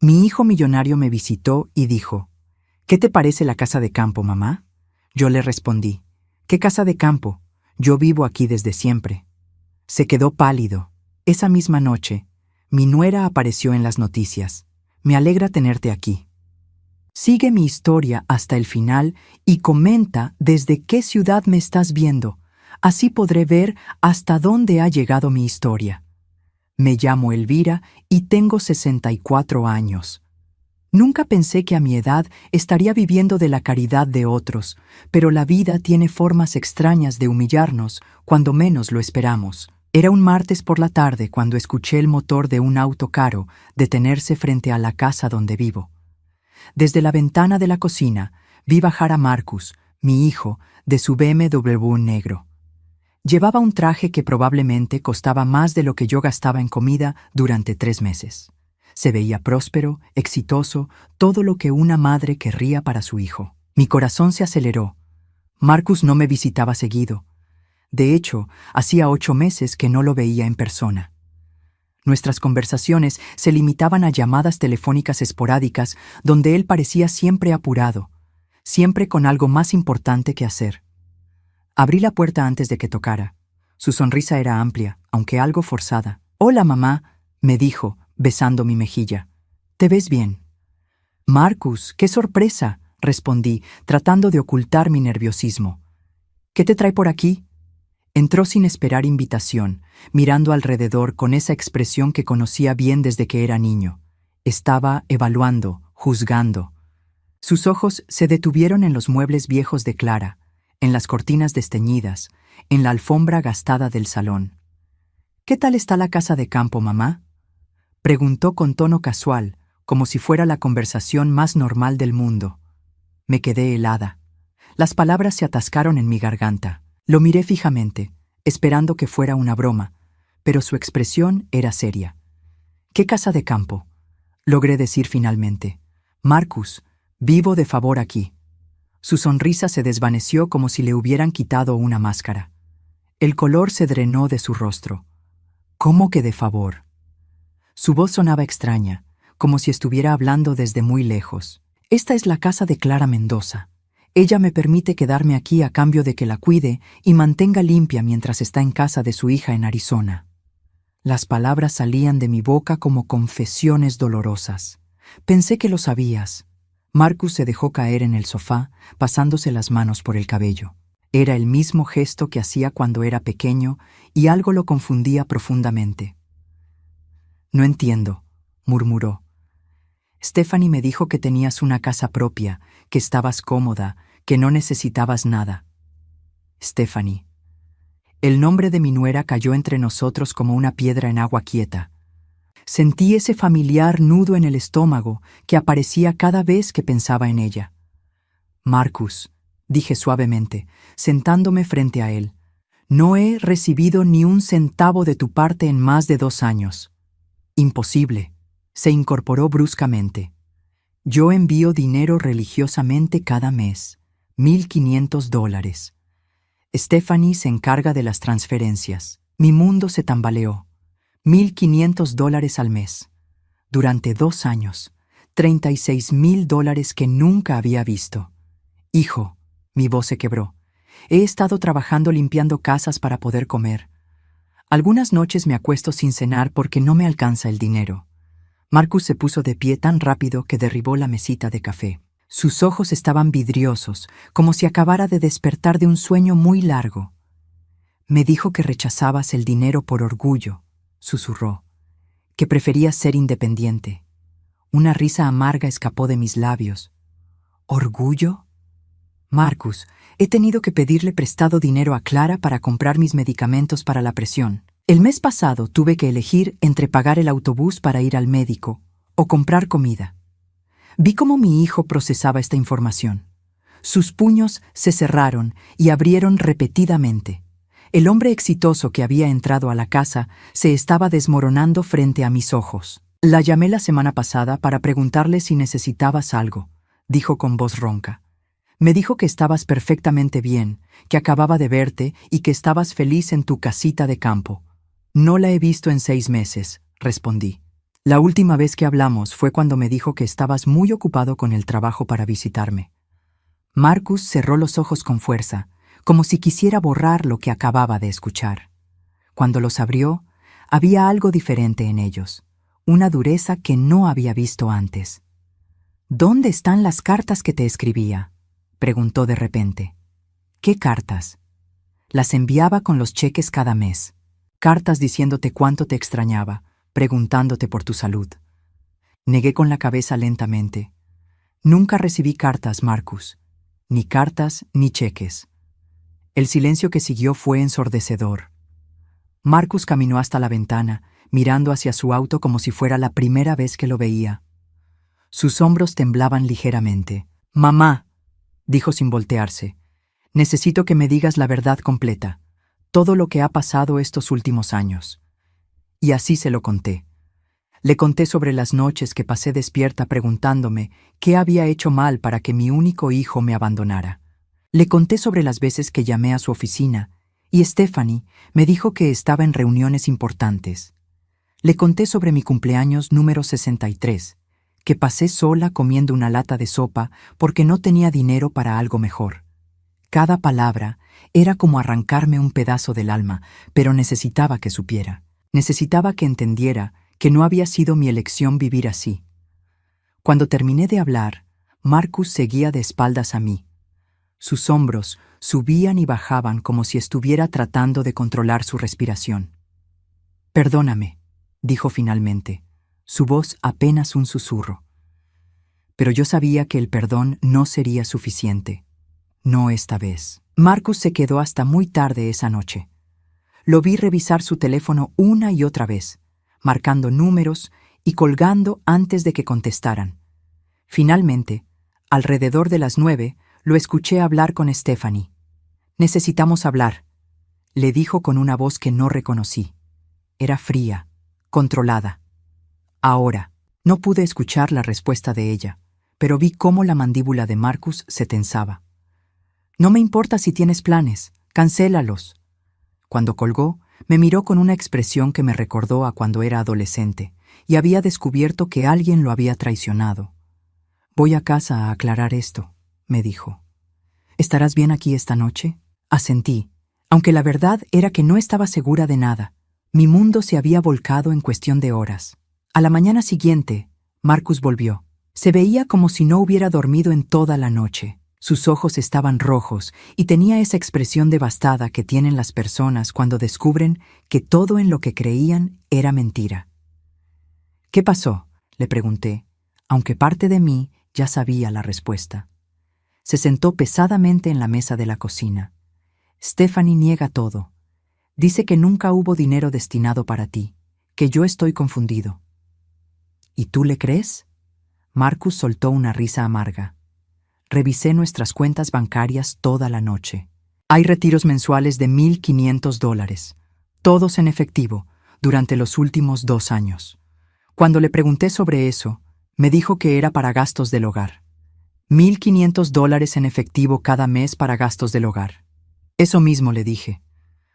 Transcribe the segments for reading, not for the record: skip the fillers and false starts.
Mi hijo millonario me visitó y dijo, «¿Qué te parece la casa de campo, mamá?» Yo le respondí, «¿Qué casa de campo? Yo vivo aquí desde siempre». Se quedó pálido. Esa misma noche, mi nuera apareció en las noticias. «Me alegra tenerte aquí. Sigue mi historia hasta el final y comenta desde qué ciudad me estás viendo. Así podré ver hasta dónde ha llegado mi historia. Me llamo Elvira y tengo 64 años. Nunca pensé que a mi edad estaría viviendo de la caridad de otros, pero la vida tiene formas extrañas de humillarnos cuando menos lo esperamos». Era un martes por la tarde cuando escuché el motor de un auto caro detenerse frente a la casa donde vivo. Desde la ventana de la cocina vi bajar a Marcus, mi hijo, de su BMW negro. Llevaba un traje que probablemente costaba más de lo que yo gastaba en comida durante 3 meses. Se veía próspero, exitoso, todo lo que una madre querría para su hijo. Mi corazón se aceleró. Marcus no me visitaba seguido. De hecho, hacía 8 meses que no lo veía en persona. Nuestras conversaciones se limitaban a llamadas telefónicas esporádicas donde él parecía siempre apurado, siempre con algo más importante que hacer. Abrí la puerta antes de que tocara. Su sonrisa era amplia, aunque algo forzada. «Hola, mamá», me dijo, besando mi mejilla. «¿Te ves bien?» «Marcus, qué sorpresa», respondí, tratando de ocultar mi nerviosismo. «¿Qué te trae por aquí?» Entró sin esperar invitación, mirando alrededor con esa expresión que conocía bien desde que era niño. Estaba evaluando, juzgando. Sus ojos se detuvieron en los muebles viejos de Clara, en las cortinas desteñidas, en la alfombra gastada del salón. «¿Qué tal está la casa de campo, mamá?», preguntó con tono casual, como si fuera la conversación más normal del mundo. Me quedé helada. Las palabras se atascaron en mi garganta. Lo miré fijamente, esperando que fuera una broma, pero su expresión era seria. «¿Qué casa de campo?», logré decir finalmente. «Marcus, vivo de favor aquí». Su sonrisa se desvaneció como si le hubieran quitado una máscara. El color se drenó de su rostro. «¿Cómo que de favor?». Su voz sonaba extraña, como si estuviera hablando desde muy lejos. «Esta es la casa de Clara Mendoza. Ella me permite quedarme aquí a cambio de que la cuide y mantenga limpia mientras está en casa de su hija en Arizona». Las palabras salían de mi boca como confesiones dolorosas. «Pensé que lo sabías». Marcus se dejó caer en el sofá, pasándose las manos por el cabello. Era el mismo gesto que hacía cuando era pequeño y algo lo confundía profundamente. «No entiendo», murmuró. «Stephanie me dijo que tenías una casa propia, que estabas cómoda, que no necesitabas nada». Stephanie. El nombre de mi nuera cayó entre nosotros como una piedra en agua quieta. Sentí ese familiar nudo en el estómago que aparecía cada vez que pensaba en ella. «Marcus», dije suavemente, sentándome frente a él, «no he recibido ni un centavo de tu parte en más de 2 años». «Imposible», se incorporó bruscamente. «Yo envío dinero religiosamente cada mes, $1,500. Stephanie se encarga de las transferencias». Mi mundo se tambaleó. $1,500 al mes. Durante 2 años, $36,000 que nunca había visto. «Hijo», mi voz se quebró, «he estado trabajando limpiando casas para poder comer. Algunas noches me acuesto sin cenar porque no me alcanza el dinero». Marcus se puso de pie tan rápido que derribó la mesita de café. Sus ojos estaban vidriosos, como si acabara de despertar de un sueño muy largo. «Me dijo que rechazabas el dinero por orgullo», susurró, «que preferías ser independiente». Una risa amarga escapó de mis labios. «¿Orgullo?». «Marcus, he tenido que pedirle prestado dinero a Clara para comprar mis medicamentos para la presión. El mes pasado tuve que elegir entre pagar el autobús para ir al médico o comprar comida». Vi cómo mi hijo procesaba esta información. Sus puños se cerraron y abrieron repetidamente. El hombre exitoso que había entrado a la casa se estaba desmoronando frente a mis ojos. «La llamé la semana pasada para preguntarle si necesitabas algo», dijo con voz ronca. «Me dijo que estabas perfectamente bien, que acababa de verte y que estabas feliz en tu casita de campo». «No la he visto en 6 meses», respondí. La última vez que hablamos fue cuando me dijo que estabas muy ocupado con el trabajo para visitarme. Marcus cerró los ojos con fuerza, como si quisiera borrar lo que acababa de escuchar. Cuando los abrió, había algo diferente en ellos, una dureza que no había visto antes. ¿Dónde están las cartas que te escribía?, preguntó de repente. ¿Qué cartas? Las enviaba con los cheques cada mes. Cartas diciéndote cuánto te extrañaba, preguntándote por tu salud. Negué con la cabeza lentamente. Nunca recibí cartas, Marcus. Ni cartas ni cheques. El silencio que siguió fue ensordecedor. Marcus caminó hasta la ventana, mirando hacia su auto como si fuera la primera vez que lo veía. Sus hombros temblaban ligeramente. «Mamá», dijo sin voltearse, «necesito que me digas la verdad completa, todo lo que ha pasado estos últimos años». Y así se lo conté. Le conté sobre las noches que pasé despierta preguntándome qué había hecho mal para que mi único hijo me abandonara. Le conté sobre las veces que llamé a su oficina y Stephanie me dijo que estaba en reuniones importantes. Le conté sobre mi cumpleaños número 63, que pasé sola comiendo una lata de sopa porque no tenía dinero para algo mejor. Cada palabra era como arrancarme un pedazo del alma, pero necesitaba que supiera. Necesitaba que entendiera que no había sido mi elección vivir así. Cuando terminé de hablar, Marcus seguía de espaldas a mí. Sus hombros subían y bajaban como si estuviera tratando de controlar su respiración. «Perdóname», dijo finalmente, su voz apenas un susurro. Pero yo sabía que el perdón no sería suficiente. No esta vez. Marcus se quedó hasta muy tarde esa noche. Lo vi revisar su teléfono una y otra vez, marcando números y colgando antes de que contestaran. Finalmente, alrededor de las 9, lo escuché hablar con Stephanie. «Necesitamos hablar», le dijo con una voz que no reconocí. Era fría, controlada. Ahora, no pude escuchar la respuesta de ella, pero vi cómo la mandíbula de Marcus se tensaba. «No me importa si tienes planes, cancélalos». Cuando colgó, me miró con una expresión que me recordó a cuando era adolescente y había descubierto que alguien lo había traicionado. «Voy a casa a aclarar esto», me dijo. «¿Estarás bien aquí esta noche?» Asentí, aunque la verdad era que no estaba segura de nada. Mi mundo se había volcado en cuestión de horas. A la mañana siguiente, Marcus volvió. Se veía como si no hubiera dormido en toda la noche. Sus ojos estaban rojos y tenía esa expresión devastada que tienen las personas cuando descubren que todo en lo que creían era mentira. «¿Qué pasó?», le pregunté, aunque parte de mí ya sabía la respuesta. Se sentó pesadamente en la mesa de la cocina. «Stephanie niega todo. Dice que nunca hubo dinero destinado para ti, que yo estoy confundido». «¿Y tú le crees?». Marcus soltó una risa amarga. «Revisé nuestras cuentas bancarias toda la noche. Hay retiros mensuales de $1,500, todos en efectivo, durante los últimos 2 años. Cuando le pregunté sobre eso, me dijo que era para gastos del hogar. $1,500 en efectivo cada mes para gastos del hogar». Eso mismo le dije.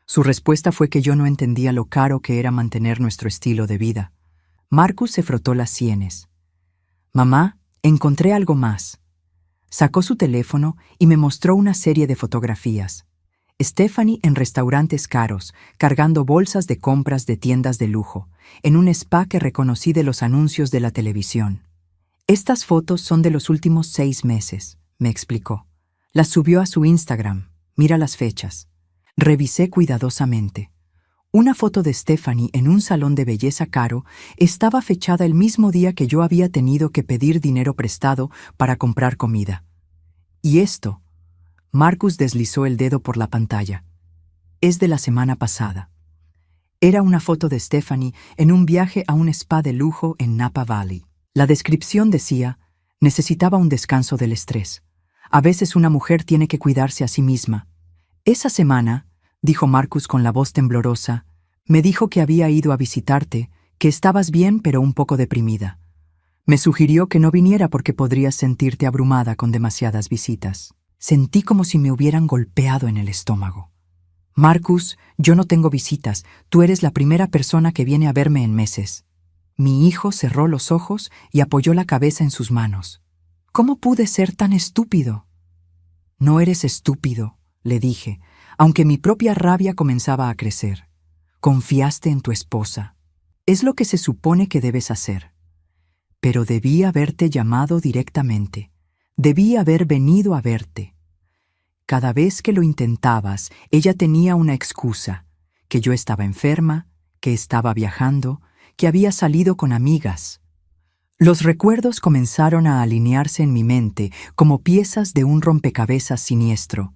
Su respuesta fue que yo no entendía lo caro que era mantener nuestro estilo de vida. Marcus se frotó las sienes. «Mamá, encontré algo más». Sacó su teléfono y me mostró una serie de fotografías. Stephanie en restaurantes caros, cargando bolsas de compras de tiendas de lujo, en un spa que reconocí de los anuncios de la televisión. «Estas fotos son de los últimos 6 meses», me explicó. Las subió a su Instagram. Mira las fechas. Revisé cuidadosamente. Una foto de Stephanie en un salón de belleza caro estaba fechada el mismo día que yo había tenido que pedir dinero prestado para comprar comida. Y esto, Marcus deslizó el dedo por la pantalla, es de la semana pasada. Era una foto de Stephanie en un viaje a un spa de lujo en Napa Valley. La descripción decía, necesitaba un descanso del estrés. A veces una mujer tiene que cuidarse a sí misma. Esa semana, dijo Marcus con la voz temblorosa, me dijo que había ido a visitarte, que estabas bien pero un poco deprimida. Me sugirió que no viniera porque podrías sentirte abrumada con demasiadas visitas. Sentí como si me hubieran golpeado en el estómago. «Marcus, yo no tengo visitas, tú eres la primera persona que viene a verme en meses». Mi hijo cerró los ojos y apoyó la cabeza en sus manos. ¿Cómo pude ser tan estúpido? No eres estúpido, le dije, aunque mi propia rabia comenzaba a crecer. Confiaste en tu esposa. Es lo que se supone que debes hacer. Pero debí haberte llamado directamente. Debí haber venido a verte. Cada vez que lo intentabas, ella tenía una excusa, que yo estaba enferma, que estaba viajando, que había salido con amigas. Los recuerdos comenzaron a alinearse en mi mente como piezas de un rompecabezas siniestro.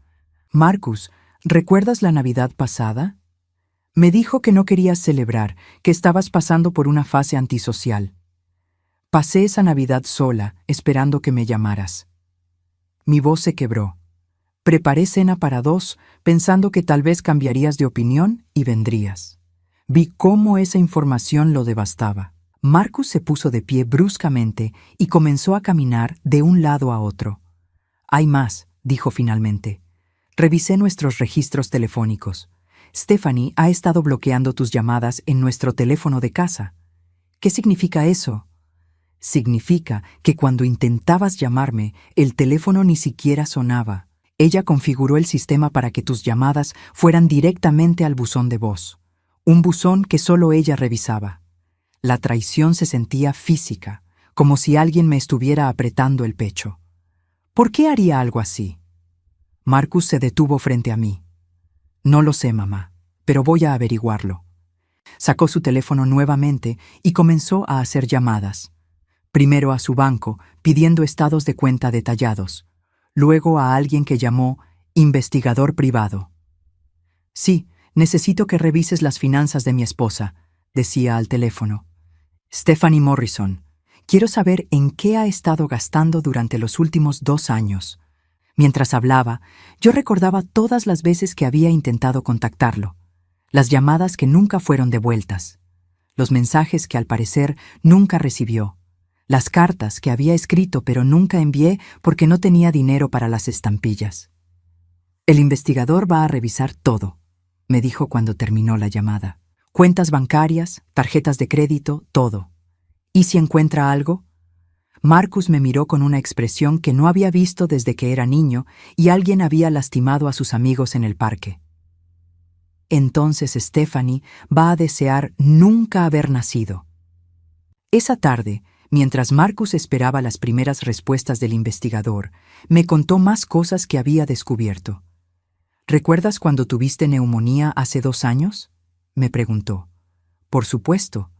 Marcus, ¿recuerdas la Navidad pasada? Me dijo que no querías celebrar, que estabas pasando por una fase antisocial. Pasé esa Navidad sola, esperando que me llamaras. Mi voz se quebró. Preparé cena para dos, pensando que tal vez cambiarías de opinión y vendrías. Vi cómo esa información lo devastaba. Marcus se puso de pie bruscamente y comenzó a caminar de un lado a otro. «Hay más», dijo finalmente. «Revisé nuestros registros telefónicos. Stephanie ha estado bloqueando tus llamadas en nuestro teléfono de casa». «¿Qué significa eso?» «Significa que cuando intentabas llamarme, el teléfono ni siquiera sonaba. Ella configuró el sistema para que tus llamadas fueran directamente al buzón de voz. Un buzón que solo ella revisaba. La traición se sentía física, como si alguien me estuviera apretando el pecho. ¿Por qué haría algo así?» Marcus se detuvo frente a mí. «No lo sé, mamá, pero voy a averiguarlo». Sacó su teléfono nuevamente y comenzó a hacer llamadas. Primero a su banco, pidiendo estados de cuenta detallados. Luego a alguien que llamó investigador privado. «Sí, necesito que revises las finanzas de mi esposa», decía al teléfono. «Stephanie Morrison, quiero saber en qué ha estado gastando durante los últimos 2 años». Mientras hablaba, yo recordaba todas las veces que había intentado contactarlo, las llamadas que nunca fueron devueltas, los mensajes que al parecer nunca recibió, las cartas que había escrito pero nunca envié porque no tenía dinero para las estampillas. «El investigador va a revisar todo», me dijo cuando terminó la llamada. «Cuentas bancarias, tarjetas de crédito, todo. ¿Y si encuentra algo?» Marcus me miró con una expresión que no había visto desde que era niño y alguien había lastimado a sus amigos en el parque. Entonces Stephanie va a desear nunca haber nacido. Esa tarde, mientras Marcus esperaba las primeras respuestas del investigador, me contó más cosas que había descubierto. «¿Recuerdas cuando tuviste neumonía hace 2 años?» me preguntó. «Por supuesto.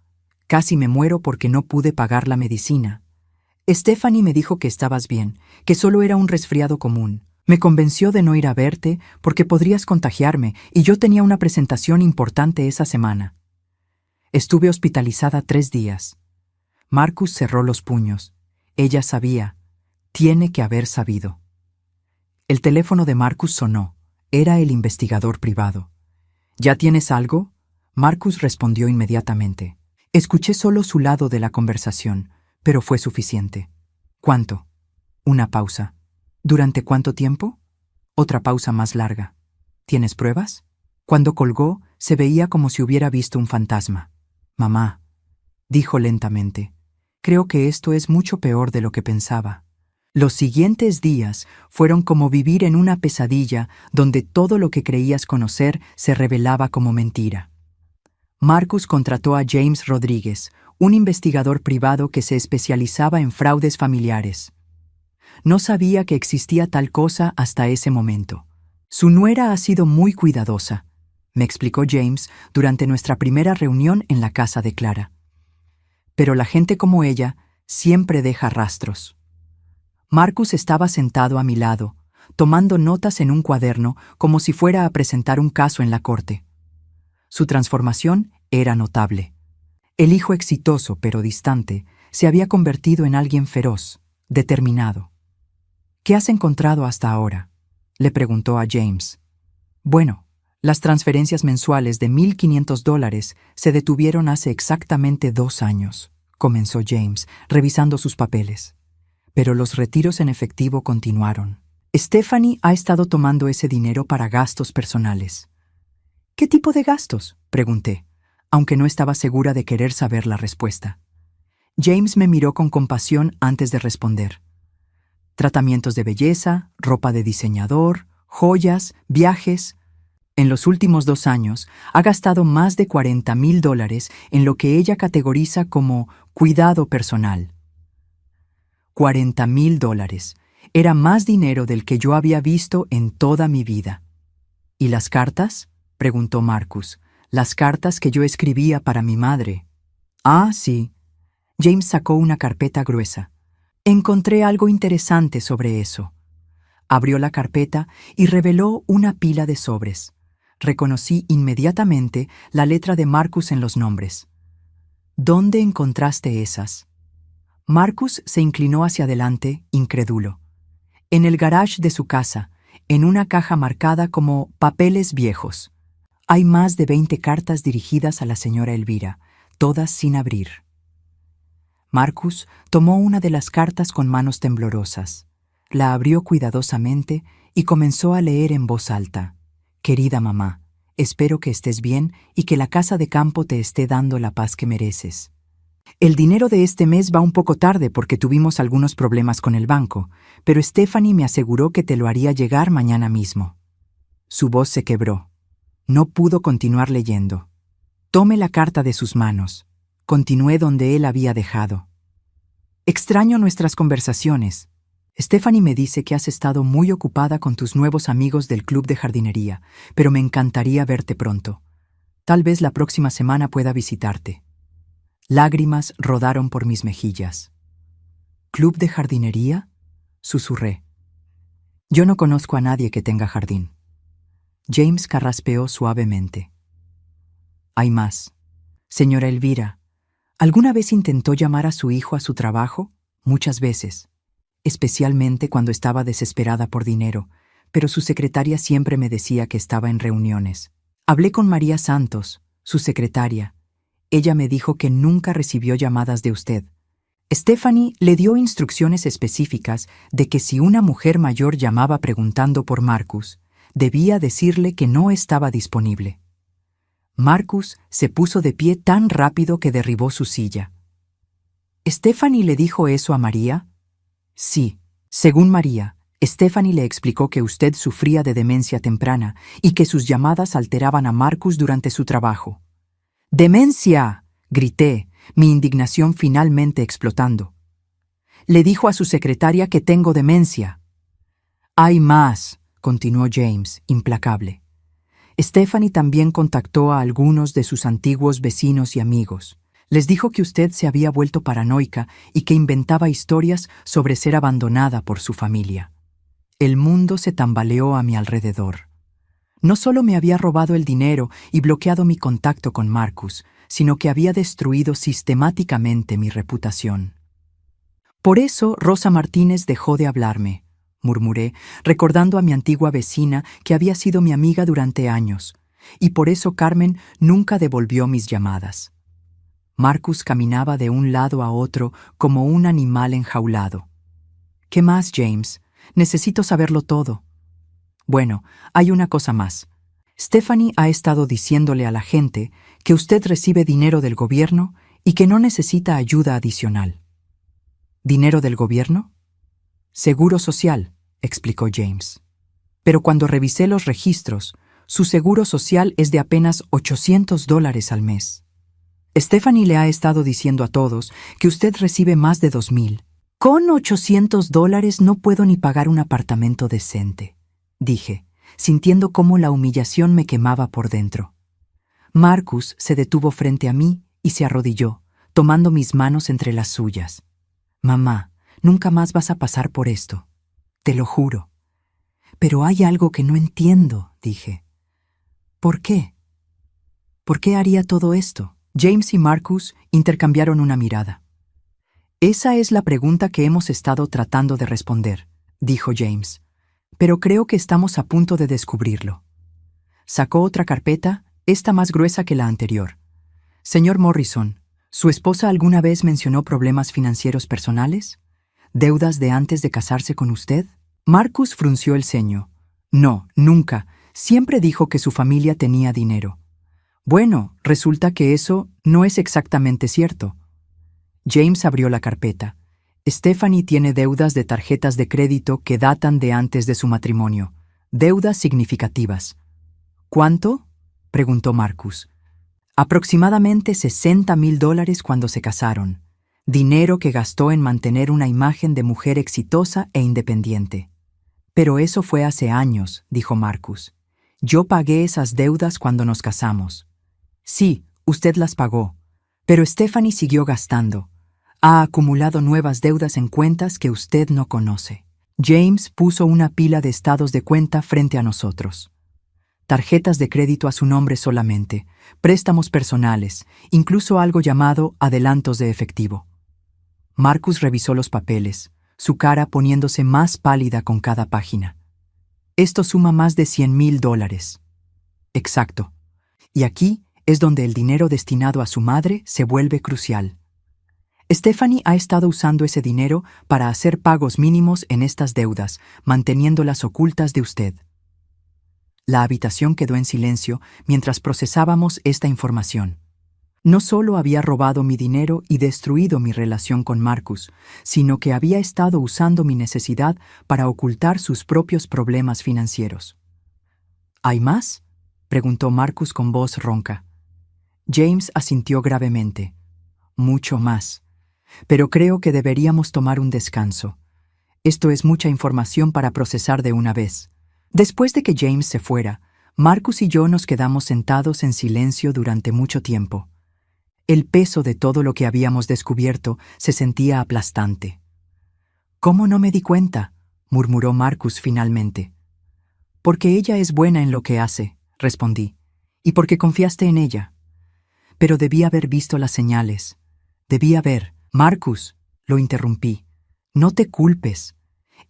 Casi me muero porque no pude pagar la medicina. Stephanie me dijo que estabas bien, que solo era un resfriado común. Me convenció de no ir a verte porque podrías contagiarme y yo tenía una presentación importante esa semana. Estuve hospitalizada 3 días. Marcus cerró los puños. Ella sabía. Tiene que haber sabido. El teléfono de Marcus sonó. Era el investigador privado. «¿Ya tienes algo?» Marcus respondió inmediatamente. Escuché solo su lado de la conversación, pero fue suficiente. «¿Cuánto?» Una pausa. «¿Durante cuánto tiempo?» Otra pausa más larga. «¿Tienes pruebas?» Cuando colgó, se veía como si hubiera visto un fantasma. «Mamá», dijo lentamente, «creo que esto es mucho peor de lo que pensaba». Los siguientes días fueron como vivir en una pesadilla donde todo lo que creías conocer se revelaba como mentira. Marcus contrató a James Rodríguez, un investigador privado que se especializaba en fraudes familiares. No sabía que existía tal cosa hasta ese momento. «Su nuera ha sido muy cuidadosa», me explicó James durante nuestra primera reunión en la casa de Clara. «Pero la gente como ella siempre deja rastros». Marcus estaba sentado a mi lado, tomando notas en un cuaderno como si fuera a presentar un caso en la corte. Su transformación era notable. El hijo exitoso pero distante se había convertido en alguien feroz, determinado. «¿Qué has encontrado hasta ahora?», le preguntó a James. «Bueno, las transferencias mensuales de $1,500 se detuvieron hace exactamente 2 años», comenzó James, revisando sus papeles. «Pero los retiros en efectivo continuaron. Stephanie ha estado tomando ese dinero para gastos personales». «¿Qué tipo de gastos?», pregunté, aunque no estaba segura de querer saber la respuesta. James me miró con compasión antes de responder. Tratamientos de belleza, ropa de diseñador, joyas, viajes. En los últimos 2 años ha gastado más de $40,000 en lo que ella categoriza como cuidado personal. $40,000. Era más dinero del que yo había visto en toda mi vida. ¿Y las cartas?, preguntó Marcus. Las cartas que yo escribía para mi madre. Ah, sí. James sacó una carpeta gruesa. Encontré algo interesante sobre eso. Abrió la carpeta y reveló una pila de sobres. Reconocí inmediatamente la letra de Marcus en los nombres. ¿Dónde encontraste esas? Marcus se inclinó hacia adelante, incrédulo. En el garage de su casa, en una caja marcada como papeles viejos. Hay más de 20 cartas dirigidas a la señora Elvira, todas sin abrir. Marcus tomó una de las cartas con manos temblorosas, la abrió cuidadosamente y comenzó a leer en voz alta. Querida mamá, espero que estés bien y que la casa de campo te esté dando la paz que mereces. El dinero de este mes va un poco tarde porque tuvimos algunos problemas con el banco, pero Stephanie me aseguró que te lo haría llegar mañana mismo. Su voz se quebró. No pudo continuar leyendo. Tomé la carta de sus manos. Continué donde él había dejado. Extraño nuestras conversaciones. Stephanie me dice que has estado muy ocupada con tus nuevos amigos del club de jardinería, pero me encantaría verte pronto. Tal vez la próxima semana pueda visitarte. Lágrimas rodaron por mis mejillas. ¿Club de jardinería?, susurré. Yo no conozco a nadie que tenga jardín. James carraspeó suavemente. Hay más. Señora Elvira, ¿alguna vez intentó llamar a su hijo a su trabajo? Muchas veces, especialmente cuando estaba desesperada por dinero, pero su secretaria siempre me decía que estaba en reuniones. Hablé con María Santos, su secretaria. Ella me dijo que nunca recibió llamadas de usted. Stephanie le dio instrucciones específicas de que si una mujer mayor llamaba preguntando por Marcus, debía decirle que no estaba disponible. Marcus se puso de pie tan rápido que derribó su silla. ¿Stephanie le dijo eso a María? Sí. Según María, Stephanie le explicó que usted sufría de demencia temprana y que sus llamadas alteraban a Marcus durante su trabajo. ¡Demencia!, grité, mi indignación finalmente explotando. Le dijo a su secretaria que tengo demencia. Hay más, continuó James, implacable. Stephanie también contactó a algunos de sus antiguos vecinos y amigos. Les dijo que usted se había vuelto paranoica y que inventaba historias sobre ser abandonada por su familia. El mundo se tambaleó a mi alrededor. No solo me había robado el dinero y bloqueado mi contacto con Marcus, sino que había destruido sistemáticamente mi reputación. Por eso Rosa Martínez dejó de hablarme, murmuré, recordando a mi antigua vecina que había sido mi amiga durante años, y por eso Carmen nunca devolvió mis llamadas. Marcus caminaba de un lado a otro como un animal enjaulado. ¿Qué más, James? Necesito saberlo todo. Bueno, hay una cosa más. Stephanie ha estado diciéndole a la gente que usted recibe dinero del gobierno y que no necesita ayuda adicional. ¿Dinero del gobierno? Seguro social, explicó James. Pero cuando revisé los registros, su seguro social es de apenas $800 al mes. Stephanie le ha estado diciendo a todos que usted recibe más de 2,000. Con $800 no puedo ni pagar un apartamento decente, dije, sintiendo cómo la humillación me quemaba por dentro. Marcus se detuvo frente a mí y se arrodilló, tomando mis manos entre las suyas. Mamá, nunca más vas a pasar por esto. Te lo juro. Pero hay algo que no entiendo, dije. ¿Por qué? ¿Por qué haría todo esto? James y Marcus intercambiaron una mirada. Esa es la pregunta que hemos estado tratando de responder, dijo James. Pero creo que estamos a punto de descubrirlo. Sacó otra carpeta, esta más gruesa que la anterior. Señor Morrison, ¿su esposa alguna vez mencionó problemas financieros personales? ¿Deudas de antes de casarse con usted? Marcus frunció el ceño. No, nunca. Siempre dijo que su familia tenía dinero. Bueno, resulta que eso no es exactamente cierto. James abrió la carpeta. Stephanie tiene deudas de tarjetas de crédito que datan de antes de su matrimonio. Deudas significativas. ¿Cuánto?, preguntó Marcus. Aproximadamente $60,000 cuando se casaron. Dinero que gastó en mantener una imagen de mujer exitosa e independiente. Pero eso fue hace años, dijo Marcus. Yo pagué esas deudas cuando nos casamos. Sí, usted las pagó. Pero Stephanie siguió gastando. Ha acumulado nuevas deudas en cuentas que usted no conoce. James puso una pila de estados de cuenta frente a nosotros. Tarjetas de crédito a su nombre solamente, préstamos personales, incluso algo llamado adelantos de efectivo. Marcus revisó los papeles, su cara poniéndose más pálida con cada página. Esto suma más de $100,000. Exacto. Y aquí es donde el dinero destinado a su madre se vuelve crucial. Stephanie ha estado usando ese dinero para hacer pagos mínimos en estas deudas, manteniéndolas ocultas de usted. La habitación quedó en silencio mientras procesábamos esta información. No solo había robado mi dinero y destruido mi relación con Marcus, sino que había estado usando mi necesidad para ocultar sus propios problemas financieros. ¿Hay más?, preguntó Marcus con voz ronca. James asintió gravemente. Mucho más. Pero creo que deberíamos tomar un descanso. Esto es mucha información para procesar de una vez. Después de que James se fuera, Marcus y yo nos quedamos sentados en silencio durante mucho tiempo. El peso de todo lo que habíamos descubierto se sentía aplastante. ¿Cómo no me di cuenta?, murmuró Marcus finalmente. Porque ella es buena en lo que hace, respondí, y porque confiaste en ella. Pero debí haber visto las señales. Debí haber. Marcus, lo interrumpí. No te culpes.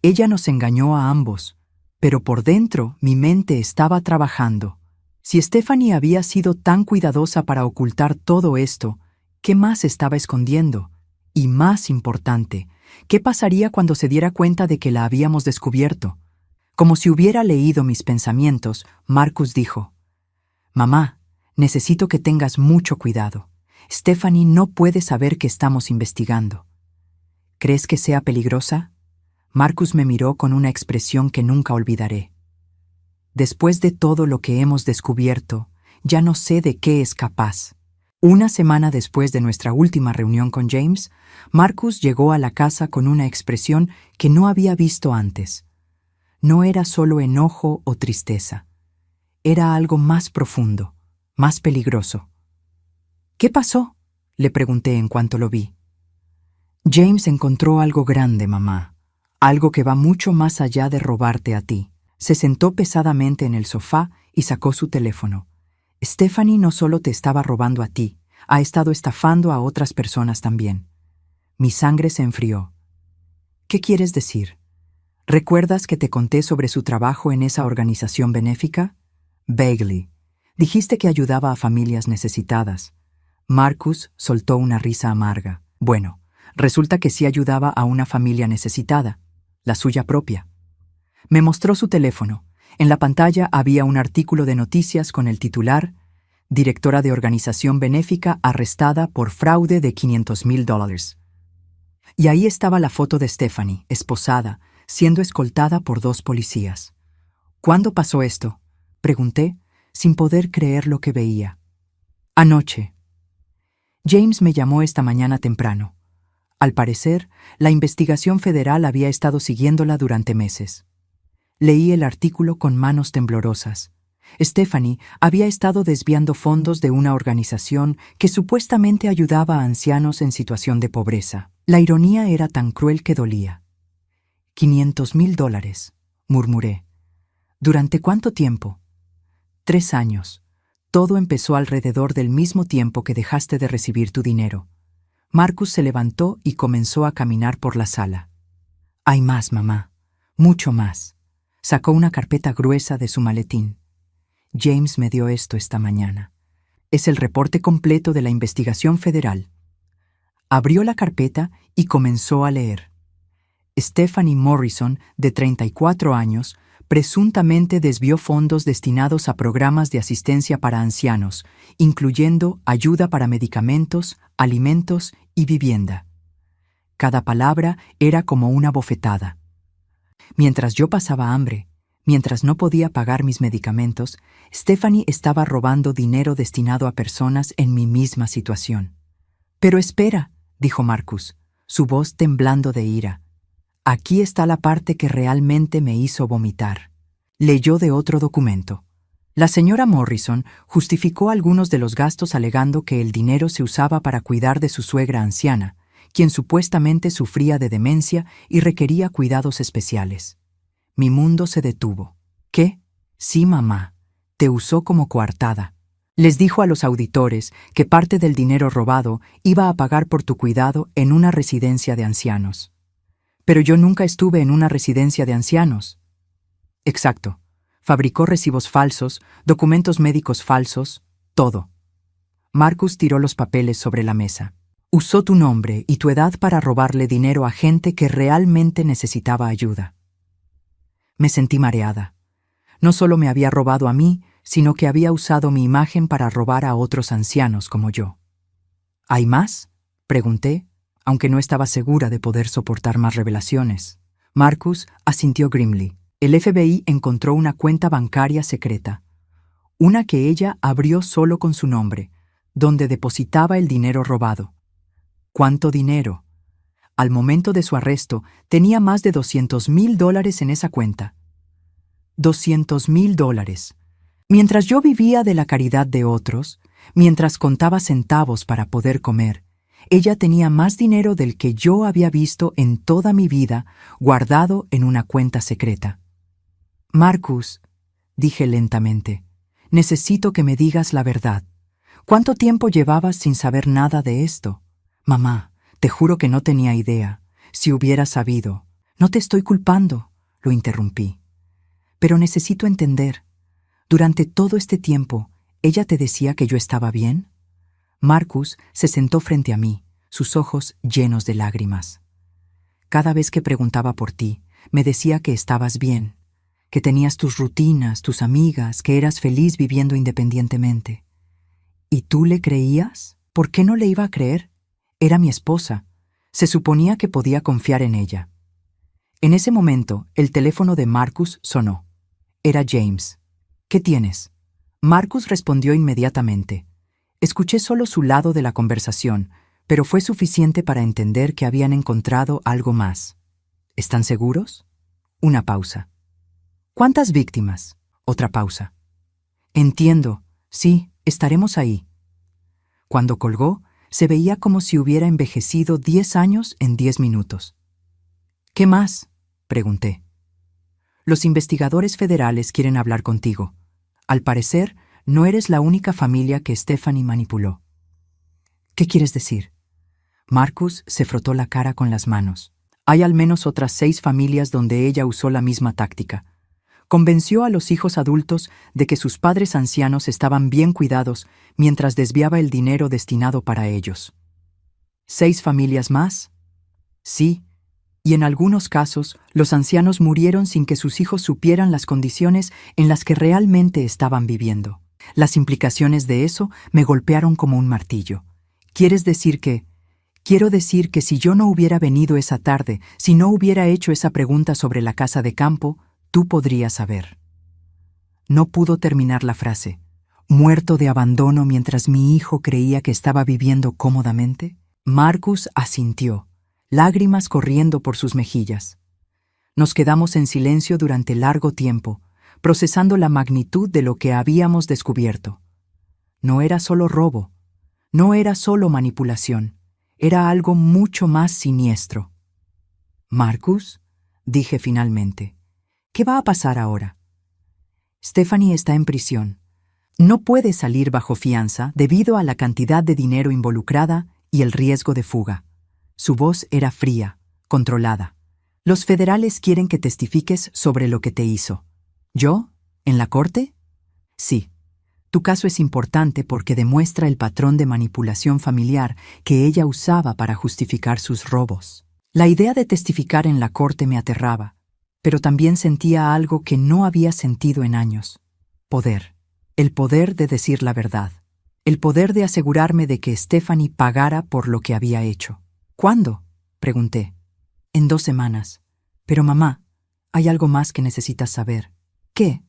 Ella nos engañó a ambos, pero por dentro mi mente estaba trabajando. Si Stephanie había sido tan cuidadosa para ocultar todo esto, ¿qué más estaba escondiendo? Y más importante, ¿qué pasaría cuando se diera cuenta de que la habíamos descubierto? Como si hubiera leído mis pensamientos, Marcus dijo: «Mamá, necesito que tengas mucho cuidado. Stephanie no puede saber que estamos investigando». «¿Crees que sea peligrosa?». Marcus me miró con una expresión que nunca olvidaré. Después de todo lo que hemos descubierto, ya no sé de qué es capaz. Una semana después de nuestra última reunión con James, Marcus llegó a la casa con una expresión que no había visto antes. No era solo enojo o tristeza. Era algo más profundo, más peligroso. «¿Qué pasó?», le pregunté en cuanto lo vi. «James encontró algo grande, mamá. Algo que va mucho más allá de robarte a ti». Se sentó pesadamente en el sofá y sacó su teléfono. «Stephanie no solo te estaba robando a ti, ha estado estafando a otras personas también». Mi sangre se enfrió. «¿Qué quieres decir? ¿Recuerdas que te conté sobre su trabajo en esa organización benéfica?» «Vaguely. Dijiste que ayudaba a familias necesitadas». Marcus soltó una risa amarga. «Bueno, resulta que sí ayudaba a una familia necesitada, la suya propia». Me mostró su teléfono. En la pantalla había un artículo de noticias con el titular: «Directora de organización benéfica arrestada por fraude de $500,000». Y ahí estaba la foto de Stephanie, esposada, siendo escoltada por 2 policías. «¿Cuándo pasó esto?», pregunté, sin poder creer lo que veía. «Anoche». James me llamó esta mañana temprano. Al parecer, la investigación federal había estado siguiéndola durante meses. Leí el artículo con manos temblorosas. Stephanie había estado desviando fondos de una organización que supuestamente ayudaba a ancianos en situación de pobreza. La ironía era tan cruel que dolía. $500,000, murmuré. ¿Durante cuánto tiempo? 3 años. Todo empezó alrededor del mismo tiempo que dejaste de recibir tu dinero. Marcus se levantó y comenzó a caminar por la sala. «Hay más, mamá. Mucho más». Sacó una carpeta gruesa de su maletín. «James me dio esto esta mañana. Es el reporte completo de la investigación federal». Abrió la carpeta y comenzó a leer. Stephanie Morrison, de 34 años, presuntamente desvió fondos destinados a programas de asistencia para ancianos, incluyendo ayuda para medicamentos, alimentos y vivienda. Cada palabra era como una bofetada. Mientras yo pasaba hambre, mientras no podía pagar mis medicamentos, Stephanie estaba robando dinero destinado a personas en mi misma situación. «Pero espera», dijo Marcus, su voz temblando de ira. «Aquí está la parte que realmente me hizo vomitar». Leyó de otro documento. La señora Morrison justificó algunos de los gastos alegando que el dinero se usaba para cuidar de su suegra anciana, quien supuestamente sufría de demencia y requería cuidados especiales. Mi mundo se detuvo. ¿Qué? Sí, mamá. Te usó como coartada. Les dijo a los auditores que parte del dinero robado iba a pagar por tu cuidado en una residencia de ancianos. Pero yo nunca estuve en una residencia de ancianos. Exacto. Fabricó recibos falsos, documentos médicos falsos, todo. Marcus tiró los papeles sobre la mesa. Usó tu nombre y tu edad para robarle dinero a gente que realmente necesitaba ayuda. Me sentí mareada. No solo me había robado a mí, sino que había usado mi imagen para robar a otros ancianos como yo. ¿Hay más?, pregunté, aunque no estaba segura de poder soportar más revelaciones. Marcus asintió grimly. El FBI encontró una cuenta bancaria secreta, una que ella abrió solo con su nombre, donde depositaba el dinero robado. ¿Cuánto dinero? Al momento de su arresto, tenía más de $200,000 en esa cuenta. $200,000. Mientras yo vivía de la caridad de otros, mientras contaba centavos para poder comer, ella tenía más dinero del que yo había visto en toda mi vida guardado en una cuenta secreta. Marcus, dije lentamente, necesito que me digas la verdad. ¿Cuánto tiempo llevabas sin saber nada de esto? Mamá, te juro que no tenía idea. Si hubiera sabido. No te estoy culpando, lo interrumpí. Pero necesito entender. Durante todo este tiempo, ¿ella te decía que yo estaba bien? Marcus se sentó frente a mí, sus ojos llenos de lágrimas. Cada vez que preguntaba por ti, me decía que estabas bien, que tenías tus rutinas, tus amigas, que eras feliz viviendo independientemente. ¿Y tú le creías? ¿Por qué no le iba a creer? Era mi esposa. Se suponía que podía confiar en ella. En ese momento, el teléfono de Marcus sonó. Era James. ¿Qué tienes? Marcus respondió inmediatamente. Escuché solo su lado de la conversación, pero fue suficiente para entender que habían encontrado algo más. ¿Están seguros? Una pausa. ¿Cuántas víctimas? Otra pausa. Entiendo. Sí, estaremos ahí. Cuando colgó, se veía como si hubiera envejecido 10 años en 10 minutos. ¿Qué más?, pregunté. Los investigadores federales quieren hablar contigo. Al parecer, no eres la única familia que Stephanie manipuló. ¿Qué quieres decir? Marcus se frotó la cara con las manos. Hay al menos otras 6 familias donde ella usó la misma táctica. Convenció a los hijos adultos de que sus padres ancianos estaban bien cuidados mientras desviaba el dinero destinado para ellos. ¿6 familias más? Sí, y en algunos casos los ancianos murieron sin que sus hijos supieran las condiciones en las que realmente estaban viviendo. Las implicaciones de eso me golpearon como un martillo. ¿Quieres decir que? Quiero decir que si yo no hubiera venido esa tarde, si no hubiera hecho esa pregunta sobre la casa de campo, tú podrías saber. No pudo terminar la frase. ¿Muerto de abandono mientras mi hijo creía que estaba viviendo cómodamente? Marcus asintió, lágrimas corriendo por sus mejillas. Nos quedamos en silencio durante largo tiempo, procesando la magnitud de lo que habíamos descubierto. No era solo robo, no era solo manipulación, era algo mucho más siniestro. Marcus, dije finalmente, ¿qué va a pasar ahora? Stephanie está en prisión. No puede salir bajo fianza debido a la cantidad de dinero involucrada y el riesgo de fuga. Su voz era fría, controlada. Los federales quieren que testifiques sobre lo que te hizo. ¿Yo? ¿En la corte? Sí. Tu caso es importante porque demuestra el patrón de manipulación familiar que ella usaba para justificar sus robos. La idea de testificar en la corte me aterraba. pero también sentía algo que no había sentido en años. Poder. El poder de decir la verdad. El poder de asegurarme de que Stephanie pagara por lo que había hecho. ¿Cuándo?, pregunté. En 2 semanas. Pero mamá, hay algo más que necesitas saber. ¿Qué?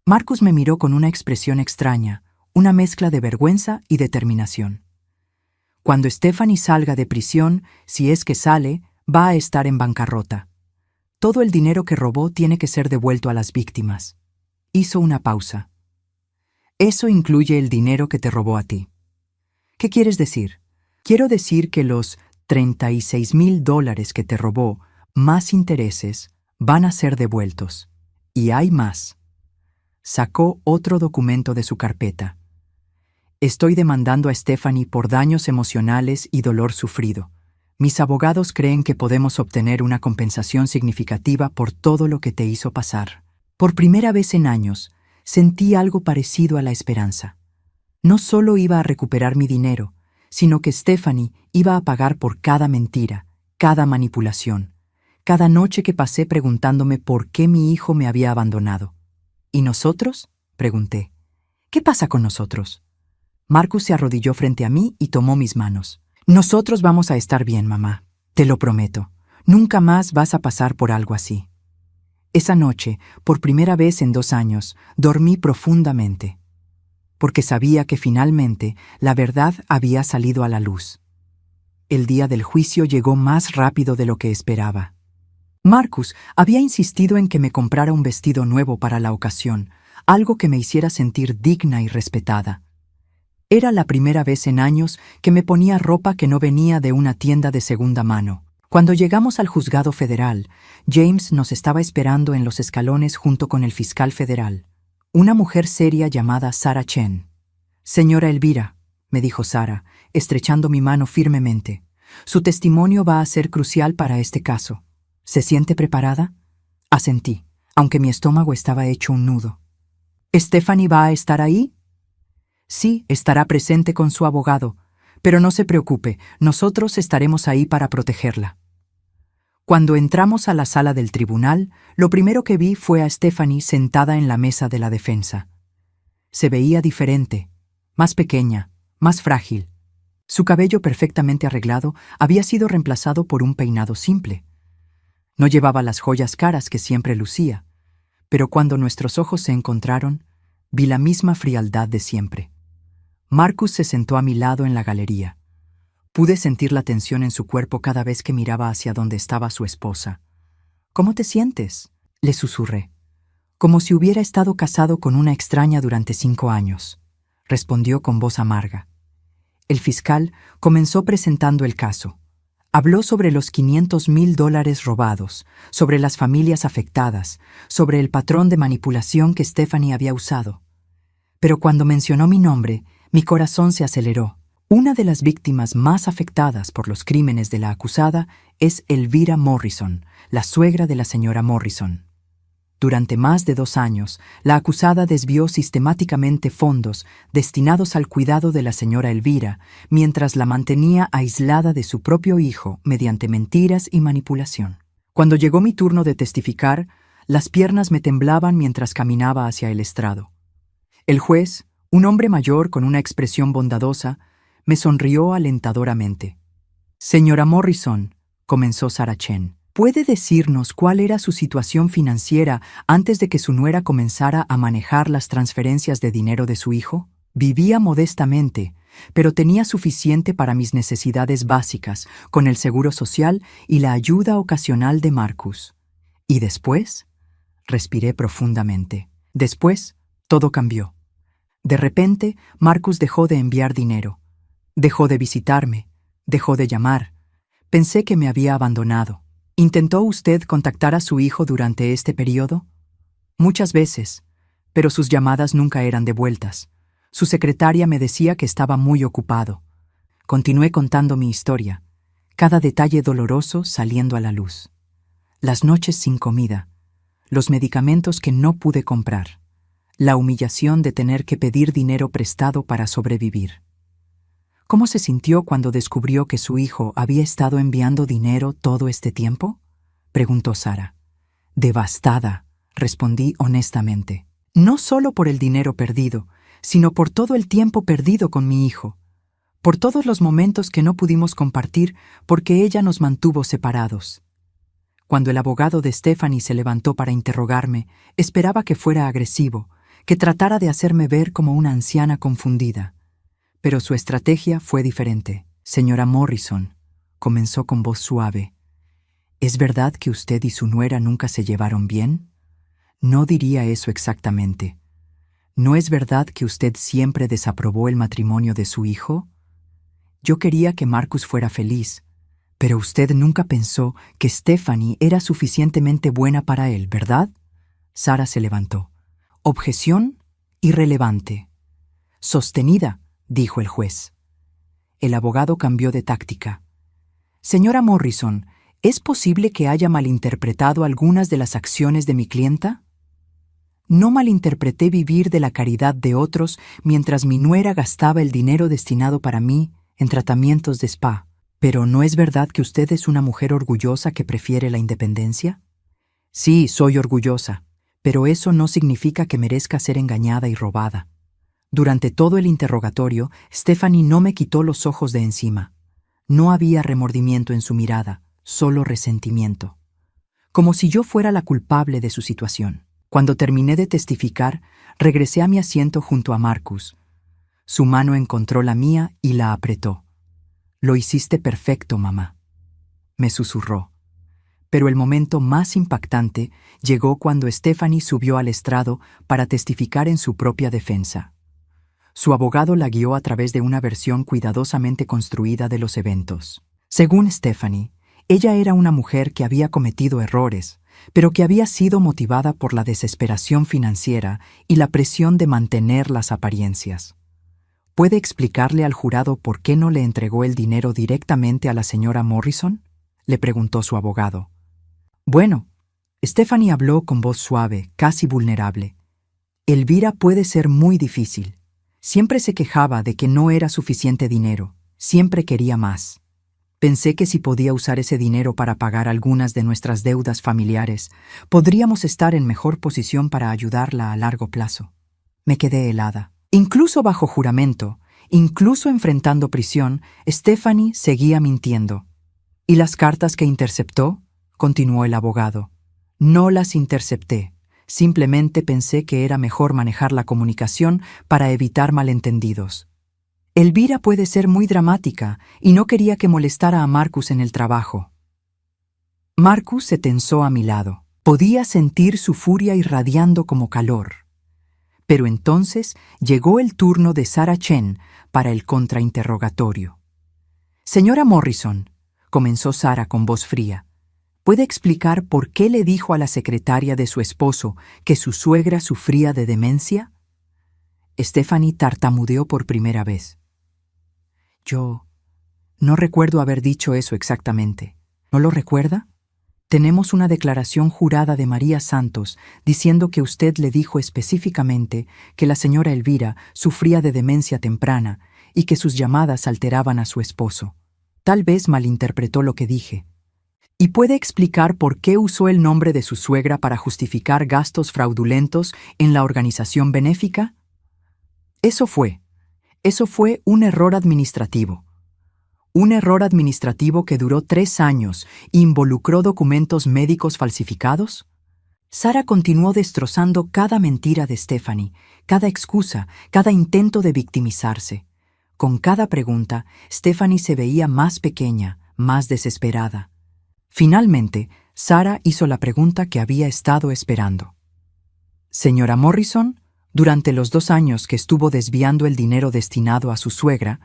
Marcus me miró con una expresión extraña, una mezcla de vergüenza y determinación. Cuando Stephanie salga de prisión, si es que sale, va a estar en bancarrota. Todo el dinero que robó tiene que ser devuelto a las víctimas. Hizo una pausa. Eso incluye el dinero que te robó a ti. ¿Qué quieres decir? Quiero decir que los $36,000 que te robó, más intereses, van a ser devueltos. Y hay más. Sacó otro documento de su carpeta. Estoy demandando a Stephanie por daños emocionales y dolor sufrido. Mis abogados creen que podemos obtener una compensación significativa por todo lo que te hizo pasar. Por primera vez en años, sentí algo parecido a la esperanza. No solo iba a recuperar mi dinero, sino que Stephanie iba a pagar por cada mentira, cada manipulación, cada noche que pasé preguntándome por qué mi hijo me había abandonado. ¿Y nosotros?, pregunté. ¿Qué pasa con nosotros? Marcus se arrodilló frente a mí y tomó mis manos. Nosotros vamos a estar bien, mamá. Te lo prometo. Nunca más vas a pasar por algo así. Esa noche, por primera vez en 2 años, dormí profundamente, porque sabía que finalmente la verdad había salido a la luz. El día del juicio llegó más rápido de lo que esperaba. Marcus había insistido en que me comprara un vestido nuevo para la ocasión, algo que me hiciera sentir digna y respetada. Era la primera vez en años que me ponía ropa que no venía de una tienda de segunda mano. Cuando llegamos al juzgado federal, James nos estaba esperando en los escalones junto con el fiscal federal, una mujer seria llamada Sarah Chen. «Señora Elvira», me dijo Sarah, estrechando mi mano firmemente, «su testimonio va a ser crucial para este caso. ¿Se siente preparada?» Asentí, aunque mi estómago estaba hecho un nudo. «¿Stephanie va a estar ahí?» «Sí, estará presente con su abogado, pero no se preocupe, nosotros estaremos ahí para protegerla». Cuando entramos a la sala del tribunal, lo primero que vi fue a Stephanie sentada en la mesa de la defensa. Se veía diferente, más pequeña, más frágil. Su cabello perfectamente arreglado había sido reemplazado por un peinado simple. No llevaba las joyas caras que siempre lucía, pero cuando nuestros ojos se encontraron, vi la misma frialdad de siempre. Marcus se sentó a mi lado en la galería. Pude sentir la tensión en su cuerpo cada vez que miraba hacia donde estaba su esposa. «¿Cómo te sientes?», le susurré. «Como si hubiera estado casado con una extraña durante 5 años», respondió con voz amarga. El fiscal comenzó presentando el caso. Habló sobre los $500,000 robados, sobre las familias afectadas, sobre el patrón de manipulación que Stephanie había usado. Pero cuando mencionó mi nombre, mi corazón se aceleró. Una de las víctimas más afectadas por los crímenes de la acusada es Elvira Morrison, la suegra de la señora Morrison. Durante más de 2 años, la acusada desvió sistemáticamente fondos destinados al cuidado de la señora Elvira, mientras la mantenía aislada de su propio hijo mediante mentiras y manipulación. Cuando llegó mi turno de testificar, las piernas me temblaban mientras caminaba hacia el estrado. El juez, un hombre mayor con una expresión bondadosa, me sonrió alentadoramente. «Señora Morrison», comenzó Sarah Chen, ¿puede decirnos cuál era su situación financiera antes de que su nuera comenzara a manejar las transferencias de dinero de su hijo? Vivía modestamente, pero tenía suficiente para mis necesidades básicas, con el seguro social y la ayuda ocasional de Marcus. ¿Y después? Respiré profundamente. Después, todo cambió. De repente, Marcus dejó de enviar dinero. Dejó de visitarme, dejó de llamar. Pensé que me había abandonado. ¿Intentó usted contactar a su hijo durante este periodo? Muchas veces, pero sus llamadas nunca eran devueltas. Su secretaria me decía que estaba muy ocupado. Continué contando mi historia, cada detalle doloroso saliendo a la luz. Las noches sin comida, los medicamentos que no pude comprar, la humillación de tener que pedir dinero prestado para sobrevivir. ¿Cómo se sintió cuando descubrió que su hijo había estado enviando dinero todo este tiempo?, preguntó Sarah. Devastada, respondí honestamente. No solo por el dinero perdido, sino por todo el tiempo perdido con mi hijo. Por todos los momentos que no pudimos compartir porque ella nos mantuvo separados. Cuando el abogado de Stephanie se levantó para interrogarme, esperaba que fuera agresivo, que tratara de hacerme ver como una anciana confundida. Pero su estrategia fue diferente. Señora Morrison, comenzó con voz suave. ¿Es verdad que usted y su nuera nunca se llevaron bien? No diría eso exactamente. ¿No es verdad que usted siempre desaprobó el matrimonio de su hijo? Yo quería que Marcus fuera feliz, pero usted nunca pensó que Stephanie era suficientemente buena para él, ¿verdad? Sara se levantó. Objeción irrelevante. Sostenida, dijo el juez. El abogado cambió de táctica. Señora Morrison, ¿es posible que haya malinterpretado algunas de las acciones de mi clienta? No malinterpreté vivir de la caridad de otros mientras mi nuera gastaba el dinero destinado para mí en tratamientos de spa. ¿Pero no es verdad que usted es una mujer orgullosa que prefiere la independencia? Sí, soy orgullosa, pero eso no significa que merezca ser engañada y robada. Durante todo el interrogatorio, Stephanie no me quitó los ojos de encima. No había remordimiento en su mirada, solo resentimiento. Como si yo fuera la culpable de su situación. Cuando terminé de testificar, regresé a mi asiento junto a Marcus. Su mano encontró la mía y la apretó. «Lo hiciste perfecto, mamá», me susurró. Pero el momento más impactante llegó cuando Stephanie subió al estrado para testificar en su propia defensa. Su abogado la guió a través de una versión cuidadosamente construida de los eventos. Según Stephanie, ella era una mujer que había cometido errores, pero que había sido motivada por la desesperación financiera y la presión de mantener las apariencias. ¿Puede explicarle al jurado por qué no le entregó el dinero directamente a la señora Morrison?, le preguntó su abogado. Bueno, Stephanie habló con voz suave, casi vulnerable. Elvira puede ser muy difícil. Siempre se quejaba de que no era suficiente dinero, siempre quería más. Pensé que si podía usar ese dinero para pagar algunas de nuestras deudas familiares, podríamos estar en mejor posición para ayudarla a largo plazo. Me quedé helada. Incluso bajo juramento, incluso enfrentando prisión, Stephanie seguía mintiendo. ¿Y las cartas que interceptó?, continuó el abogado. No las intercepté. Simplemente pensé que era mejor manejar la comunicación para evitar malentendidos. Elvira puede ser muy dramática y no quería que molestara a Marcus en el trabajo. Marcus se tensó a mi lado. Podía sentir su furia irradiando como calor. Pero entonces llegó el turno de Sara Chen para el contrainterrogatorio. Señora Morrison, comenzó Sara con voz fría, ¿puede explicar por qué le dijo a la secretaria de su esposo que su suegra sufría de demencia? Stephanie tartamudeó por primera vez. Yo no recuerdo haber dicho eso exactamente. ¿No lo recuerda? Tenemos una declaración jurada de María Santos diciendo que usted le dijo específicamente que la señora Elvira sufría de demencia temprana y que sus llamadas alteraban a su esposo. Tal vez malinterpretó lo que dije. ¿Y puede explicar por qué usó el nombre de su suegra para justificar gastos fraudulentos en la organización benéfica? Eso fue un error administrativo. Un error administrativo que duró 3 años e involucró documentos médicos falsificados. Sara continuó destrozando cada mentira de Stephanie, cada excusa, cada intento de victimizarse. Con cada pregunta, Stephanie se veía más pequeña, más desesperada. Finalmente, Sara hizo la pregunta que había estado esperando. Señora Morrison, durante los 2 años que estuvo desviando el dinero destinado a su suegra,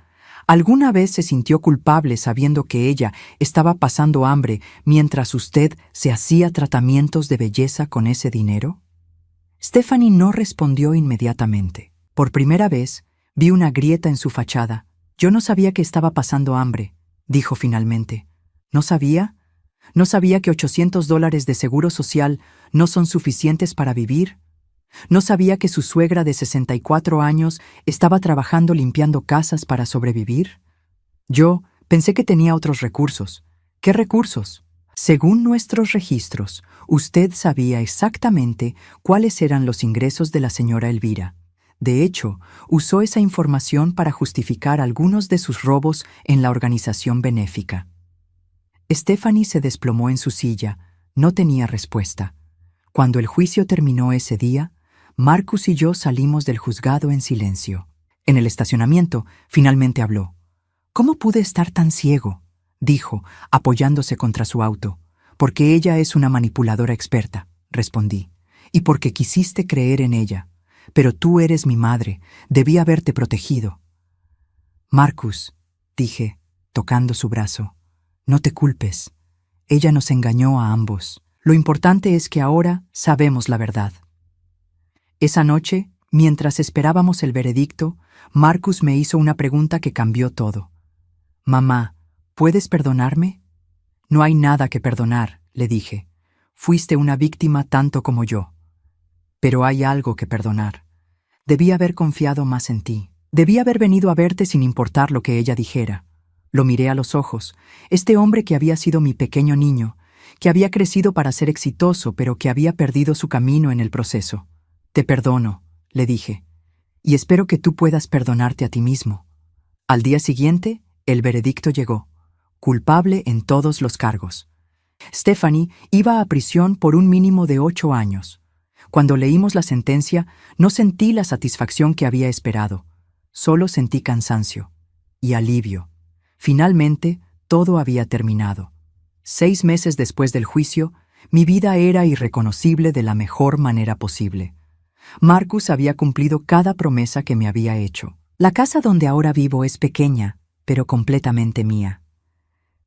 ¿alguna vez se sintió culpable sabiendo que ella estaba pasando hambre mientras usted se hacía tratamientos de belleza con ese dinero? Stephanie no respondió inmediatamente. Por primera vez, vi una grieta en su fachada. Yo no sabía que estaba pasando hambre, dijo finalmente. ¿No sabía? ¿No sabía que $800 de seguro social no son suficientes para vivir? ¿No sabía que su suegra de 64 años estaba trabajando limpiando casas para sobrevivir? Yo pensé que tenía otros recursos. ¿Qué recursos? Según nuestros registros, usted sabía exactamente cuáles eran los ingresos de la señora Elvira. De hecho, usó esa información para justificar algunos de sus robos en la organización benéfica. Stephanie se desplomó en su silla. No tenía respuesta. Cuando el juicio terminó ese día, Marcus y yo salimos del juzgado en silencio. En el estacionamiento, finalmente habló. «¿Cómo pude estar tan ciego?», dijo, apoyándose contra su auto. «Porque ella es una manipuladora experta», respondí, «y porque quisiste creer en ella. Pero tú eres mi madre, debí haberte protegido». «Marcus», dije, tocando su brazo, «no te culpes. Ella nos engañó a ambos. Lo importante es que ahora sabemos la verdad». Esa noche, mientras esperábamos el veredicto, Marcus me hizo una pregunta que cambió todo. «Mamá, ¿puedes perdonarme?» «No hay nada que perdonar», le dije. «Fuiste una víctima tanto como yo. Pero hay algo que perdonar. Debí haber confiado más en ti. Debí haber venido a verte sin importar lo que ella dijera». Lo miré a los ojos. Este hombre que había sido mi pequeño niño, que había crecido para ser exitoso, pero que había perdido su camino en el proceso. «Te perdono», le dije, «y espero que tú puedas perdonarte a ti mismo». Al día siguiente, el veredicto llegó. Culpable en todos los cargos. Stephanie iba a prisión por un mínimo de 8 años. Cuando leímos la sentencia, no sentí la satisfacción que había esperado. Solo sentí cansancio y alivio. Finalmente, todo había terminado. 6 meses después del juicio, mi vida era irreconocible de la mejor manera posible. Marcus había cumplido cada promesa que me había hecho. La casa donde ahora vivo es pequeña, pero completamente mía.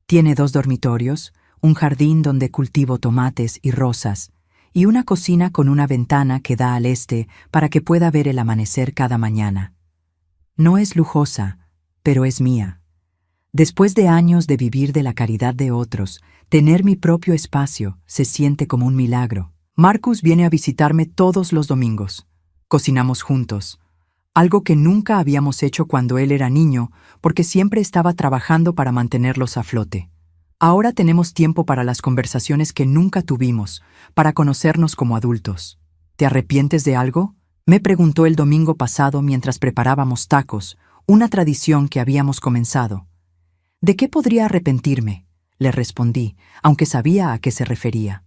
Tiene 2 dormitorios, un jardín donde cultivo tomates y rosas, y una cocina con una ventana que da al este para que pueda ver el amanecer cada mañana. No es lujosa, pero es mía. Después de años de vivir de la caridad de otros, tener mi propio espacio se siente como un milagro. Marcus viene a visitarme todos los domingos. Cocinamos juntos, algo que nunca habíamos hecho cuando él era niño, porque siempre estaba trabajando para mantenerlos a flote. Ahora tenemos tiempo para las conversaciones que nunca tuvimos, para conocernos como adultos. ¿Te arrepientes de algo?, me preguntó el domingo pasado mientras preparábamos tacos, una tradición que habíamos comenzado. ¿De qué podría arrepentirme?, le respondí, aunque sabía a qué se refería.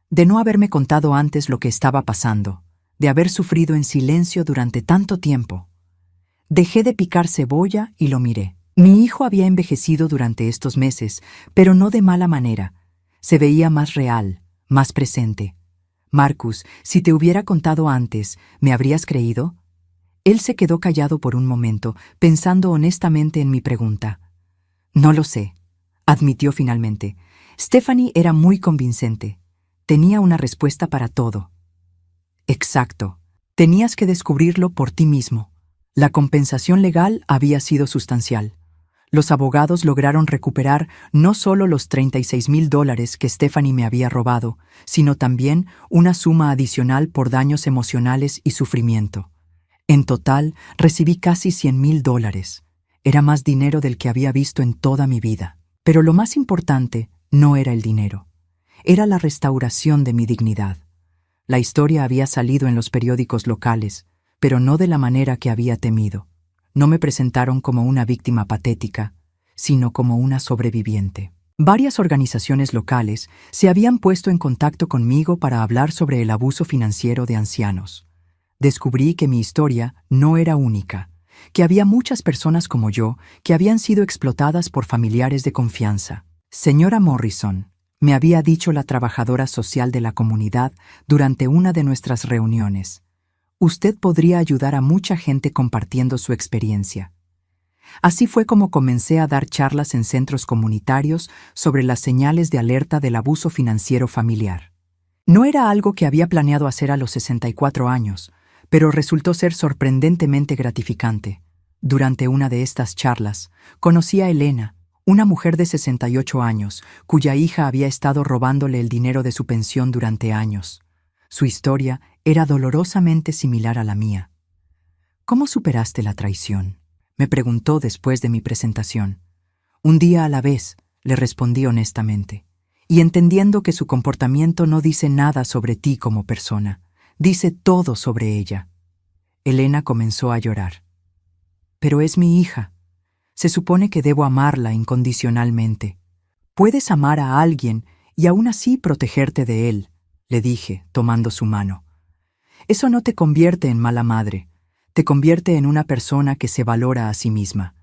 De no haberme contado antes lo que estaba pasando, de haber sufrido en silencio durante tanto tiempo. Dejé de picar cebolla y lo miré. Mi hijo había envejecido durante estos meses, pero no de mala manera. Se veía más real, más presente. Marcus, si te hubiera contado antes, ¿me habrías creído? Él se quedó callado por un momento, pensando honestamente en mi pregunta. No lo sé, admitió finalmente. Stephanie era muy convincente. Tenía una respuesta para todo. Exacto. Tenías que descubrirlo por ti mismo. La compensación legal había sido sustancial. Los abogados lograron recuperar no solo los $36,000 que Stephanie me había robado, sino también una suma adicional por daños emocionales y sufrimiento. En total, recibí casi $100,000. Era más dinero del que había visto en toda mi vida. Pero lo más importante no era el dinero. Era la restauración de mi dignidad. La historia había salido en los periódicos locales, pero no de la manera que había temido. No me presentaron como una víctima patética, sino como una sobreviviente. Varias organizaciones locales se habían puesto en contacto conmigo para hablar sobre el abuso financiero de ancianos. Descubrí que mi historia no era única, que había muchas personas como yo que habían sido explotadas por familiares de confianza. Señora Morrison, me había dicho la trabajadora social de la comunidad durante una de nuestras reuniones, usted podría ayudar a mucha gente compartiendo su experiencia. Así fue como comencé a dar charlas en centros comunitarios sobre las señales de alerta del abuso financiero familiar. No era algo que había planeado hacer a los 64 años, pero resultó ser sorprendentemente gratificante. Durante una de estas charlas, conocí a Elena, una mujer de 68 años, cuya hija había estado robándole el dinero de su pensión durante años. Su historia era dolorosamente similar a la mía. ¿Cómo superaste la traición?, me preguntó después de mi presentación. Un día a la vez, le respondí honestamente. y entendiendo que su comportamiento no dice nada sobre ti como persona, dice todo sobre ella. Elena comenzó a llorar. Pero es mi hija. Se supone que debo amarla incondicionalmente. Puedes amar a alguien y aún así protegerte de él, le dije, tomando su mano. Eso no te convierte en mala madre, te convierte en una persona que se valora a sí misma.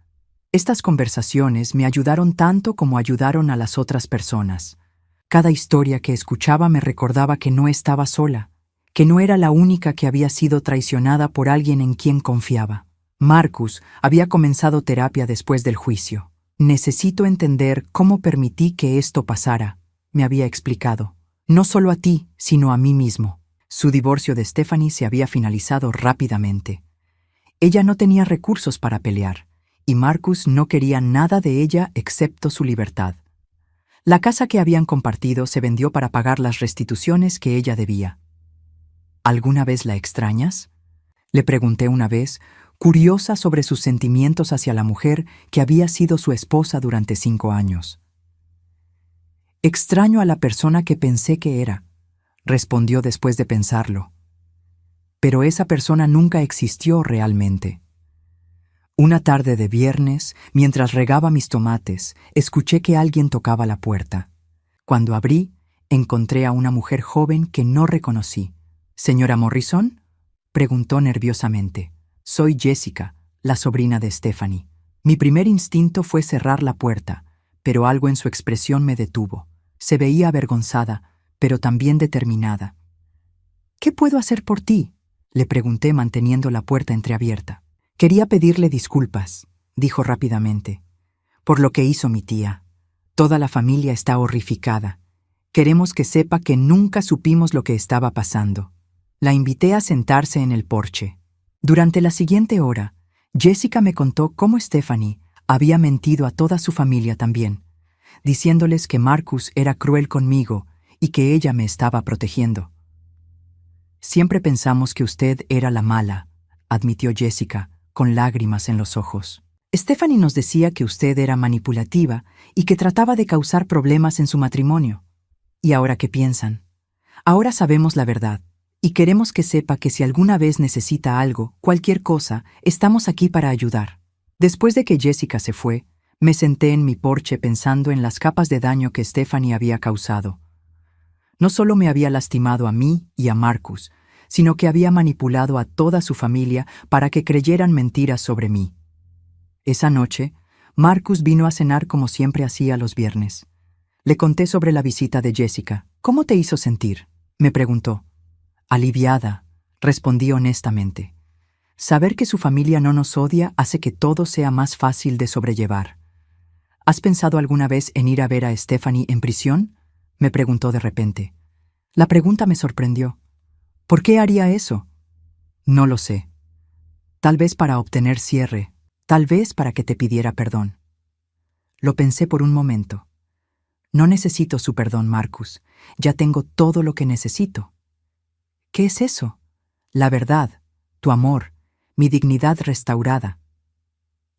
Estas conversaciones me ayudaron tanto como ayudaron a las otras personas. Cada historia que escuchaba me recordaba que no estaba sola, que no era la única que había sido traicionada por alguien en quien confiaba. Marcus había comenzado terapia después del juicio. Necesito entender cómo permití que esto pasara, me había explicado. No solo a ti, sino a mí mismo. Su divorcio de Stephanie se había finalizado rápidamente. Ella no tenía recursos para pelear, y Marcus no quería nada de ella excepto su libertad. La casa que habían compartido se vendió para pagar las restituciones que ella debía. ¿Alguna vez la extrañas?, le pregunté una vez, curiosa sobre sus sentimientos hacia la mujer que había sido su esposa durante 5 años. Extraño a la persona que pensé que era, respondió después de pensarlo. Pero esa persona nunca existió realmente. Una tarde de viernes, mientras regaba mis tomates, escuché que alguien tocaba la puerta. Cuando abrí, encontré a una mujer joven que no reconocí. «¿Señora Morrison?», preguntó nerviosamente. «Soy Jessica, la sobrina de Stephanie». Mi primer instinto fue cerrar la puerta, pero algo en su expresión me detuvo. Se veía avergonzada, pero también determinada. «¿Qué puedo hacer por ti?», le pregunté manteniendo la puerta entreabierta. «Quería pedirle disculpas», dijo rápidamente, «por lo que hizo mi tía. Toda la familia está horrificada. Queremos que sepa que nunca supimos lo que estaba pasando». La invité a sentarse en el porche. Durante la siguiente hora, Jessica me contó cómo Stephanie había mentido a toda su familia también, diciéndoles que Marcus era cruel conmigo y que ella me estaba protegiendo. «Siempre pensamos que usted era la mala», admitió Jessica, con lágrimas en los ojos. «Stephanie nos decía que usted era manipulativa y que trataba de causar problemas en su matrimonio. ¿Y ahora qué piensan? Ahora sabemos la verdad. Y queremos que sepa que si alguna vez necesita algo, cualquier cosa, estamos aquí para ayudar». Después de que Jessica se fue, me senté en mi porche pensando en las capas de daño que Stephanie había causado. No solo me había lastimado a mí y a Marcus, sino que había manipulado a toda su familia para que creyeran mentiras sobre mí. Esa noche, Marcus vino a cenar como siempre hacía los viernes. Le conté sobre la visita de Jessica. «¿Cómo te hizo sentir?», me preguntó. «Aliviada», respondí honestamente. «Saber que su familia no nos odia hace que todo sea más fácil de sobrellevar». «¿Has pensado alguna vez en ir a ver a Stephanie en prisión?», me preguntó de repente. La pregunta me sorprendió. «¿Por qué haría eso?». «No lo sé. Tal vez para obtener cierre, tal vez para que te pidiera perdón». Lo pensé por un momento. «No necesito su perdón, Marcus. Ya tengo todo lo que necesito». «¿Qué es eso?». «La verdad, tu amor, mi dignidad restaurada».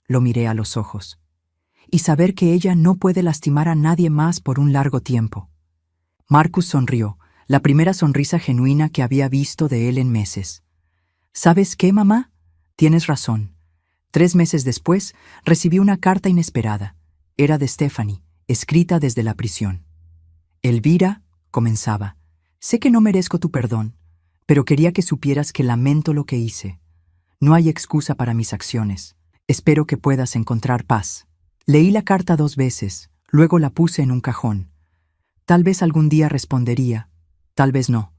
Lo miré a los ojos. «Y saber que ella no puede lastimar a nadie más por un largo tiempo». Marcus sonrió, la primera sonrisa genuina que había visto de él en meses. «¿Sabes qué, mamá? Tienes razón. 3 meses después, recibí una carta inesperada. Era de Stephanie, escrita desde la prisión. Elvira», comenzaba, «sé que no merezco tu perdón, pero quería que supieras que lamento lo que hice. No hay excusa para mis acciones. Espero que puedas encontrar paz». Leí la carta 2 veces, luego la puse en un cajón. Tal vez algún día respondería, tal vez no.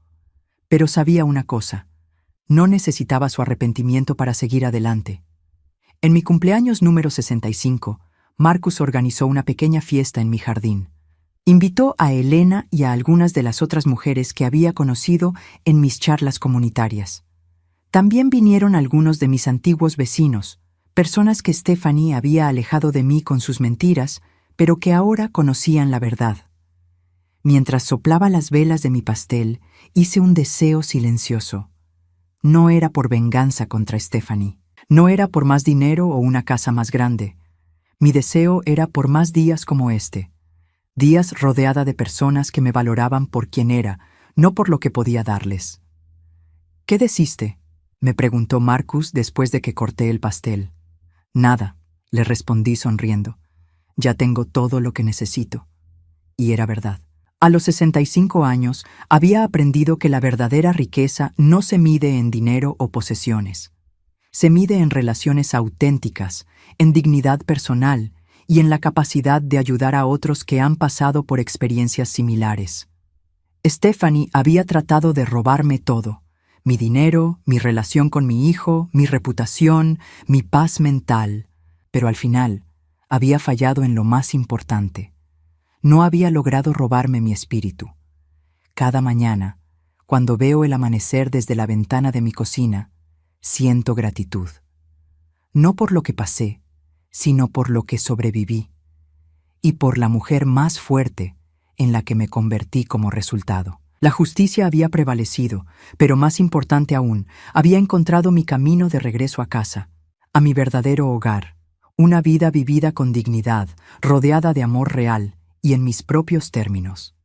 Pero sabía una cosa. No necesitaba su arrepentimiento para seguir adelante. En mi cumpleaños número 65, Marcus organizó una pequeña fiesta en mi jardín. Invitó a Elena y a algunas de las otras mujeres que había conocido en mis charlas comunitarias. También vinieron algunos de mis antiguos vecinos, personas que Stephanie había alejado de mí con sus mentiras, pero que ahora conocían la verdad. Mientras soplaba las velas de mi pastel, hice un deseo silencioso. No era por venganza contra Stephanie. No era por más dinero o una casa más grande. Mi deseo era por más días como este. Días rodeada de personas que me valoraban por quien era, no por lo que podía darles. ¿Qué deciste?, me preguntó Marcus después de que corté el pastel. Nada, le respondí sonriendo. Ya tengo todo lo que necesito. Y era verdad. A los 65 años había aprendido que la verdadera riqueza no se mide en dinero o posesiones. Se mide en relaciones auténticas, en dignidad personal y en la capacidad de ayudar a otros que han pasado por experiencias similares. Stephanie había tratado de robarme todo: mi dinero, mi relación con mi hijo, mi reputación, mi paz mental. Pero al final, había fallado en lo más importante. No había logrado robarme mi espíritu. Cada mañana, cuando veo el amanecer desde la ventana de mi cocina, siento gratitud. No por lo que pasé, sino por lo que sobreviví. Y por la mujer más fuerte en la que me convertí como resultado. La justicia había prevalecido, pero más importante aún, había encontrado mi camino de regreso a casa, a mi verdadero hogar, una vida vivida con dignidad, rodeada de amor real y en mis propios términos.